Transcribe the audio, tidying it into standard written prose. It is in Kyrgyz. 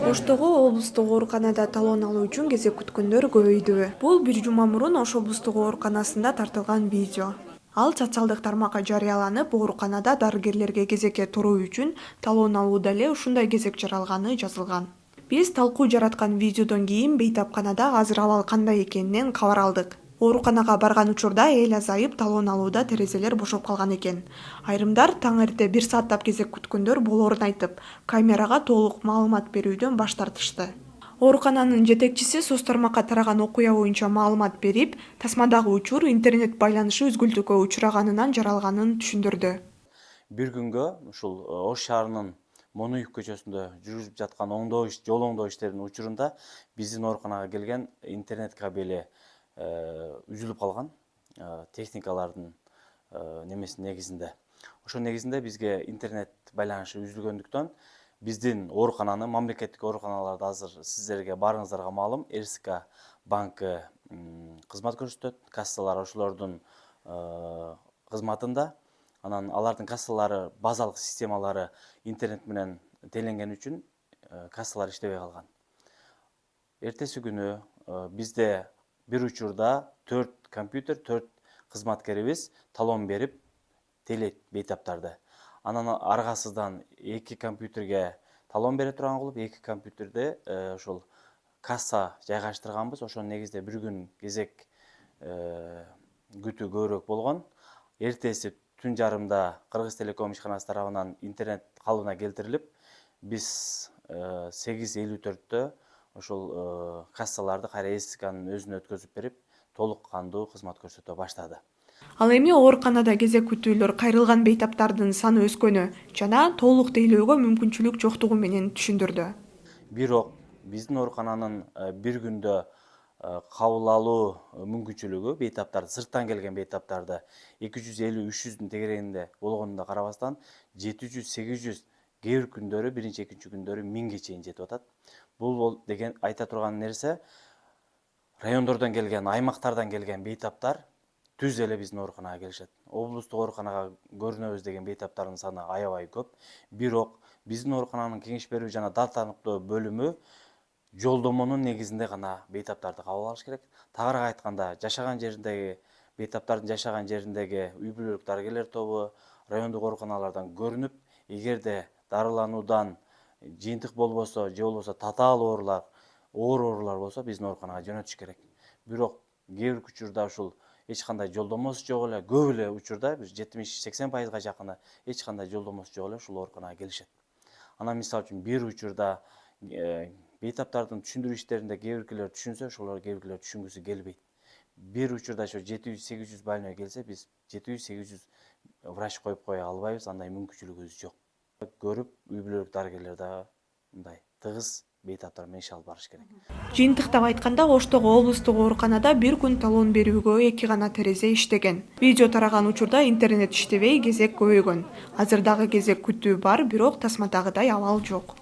Оштогу облустук ооруканада талон алуу үчүн кезек күткөндөр көбөйдү. Бул бир жума мурун Ош облустук ооруканасында тартылган видео. Ал социалдык тармакка жарыяланып, ооруканада дарыгерлерге кезекке туруу үчүн талон алууда эле ушундай кезек жаралганы жазылган. Биз талкуу жараткан видеодон кийин бейтапканада азыр абал кандай экенинен кабар алдык. Ооруканага барган учурда эл азайып, талон алууда терезелер бошоп калган экен. Айрымдар таң эрте 1 сааттап кезек күткөндөр болоорун айтып, камерага толук маалымат берүүдөн баш тартышты. Оорукананын жетекчиси соц тармакка тараган окуя боюнча маалымат берип, тасмадагы учур интернет байланышы үзгүлтүүгө учураганынан жаралганын түшүндүрдү. Бир күнгө ушул Ош шаарынын Монуюк көчөсүндө жүрүп жаткан жол оңдоо иштеринин учурунда биздин ооруканага келген интернет кабели үзүлүп калган техникалардын немесинин негизинде. Ошол негизинде бизге интернет байланышы үзүлгөндүктөн биздин оорукананы, мамлекеттик ооруканаларды азыр сиздерге баарыңыздарга маалым, РСК банкы кызмат көрсөтөт, кассалар ошолордун кызматында. Анан алардын кассалары, базалык системалары интернет менен теленген үчүн кассалар иштебей калган. Эртеси күнү бизде бир учурда 4 компьютер, 4 кызматкерибиз талон берип телейт бейтаптарды. Анан аргасыздан 2 компьютерге талон бере турган кылып, 2 компьютерде ошол касса жайгаштырганбыз. Ошонун негизинде бир күн кезек күтүү көбүрөөк болгон. Эртеси түн жарымда Кыргыз Телеком ишканасы тарабынан интернет калыбына келтирилип, биз 8:54-тө ошол кассаларды кайра СКнын өзүнө өткөзүп берип, толук кандуу кызмат көрсөтө баштады. Ал эми ооруканада кезек күтүүлөр кайрылган бейтаптардын саны өскөнү жана толук тейлөөгө мүмкүнчүлүк жоктугу менен түшүндүрдү. Бирок биздин оорукананын бир күндө кабыл алуу мүмкүнчүлүгү бейтаптарды, сырттан келген бейтаптарды 250-300-дүн тегерегинде болгонуна карабастан 700-800, кээ бир күндөрү, биринчи, экинчи күндөрү 1000ге чейин жетип атат. Бул деген айта турган нерсе, райондордон келген, аймактардан келген бейтаптар түз эле биздин ооруканага келишет. Облустук ооруканага көрүнөбүз деген бейтаптардын саны аябай көп. Бирок биздин оорукананын кеңеш берүү жана дал таныктоо бөлүмү жолдомонун негизинде гана бейтаптарды кабыл алыш керек. Тагыраак айтканда, жашаган жериндеги бейтаптардын жашаган жериндеги үй бүлөлүк дарыгерлер тобу райондук ооруканалардан көрүнүп, эгерде дарылануудан жыйынтык болбосо, же болбосо татаал оор оорулар болсо биздин ооруканага жөнөтүш керек. Бирок кээ бир учурда ушул эч кандай жолдомосу жок эле, көп эле учурда 70-80%га жакыны эч кандай жолдомосу жок эле ушул ооруканага келишет. Анан мисалы үчүн бир учурда бейтаптардын түшүндүрүү иштеринде кээ биркилер түшүнсө, ошолор кээ биркилер түшүнгүсү келбейт. Бир учурда ошо 700-800 больной келсе, биз 700-800 врач коюп кое албайбыз, андай мүмкүнчүлүгүбүз жок. Көрүп, үй бүлөлүк дарыгерлер дагы мындай тыгыз бейтаптар менен иш алып барыш керек. Жыйынтыктап айтканда, Оштогу облустук ооруканада бир күн талон берүүгө 2 гана терезе иштеген. Видео тараган учурда интернет иштебей, кезек көбөйгөн. Азыр дагы кезек күтүү бар, бирок тасмадагыдай абал жок.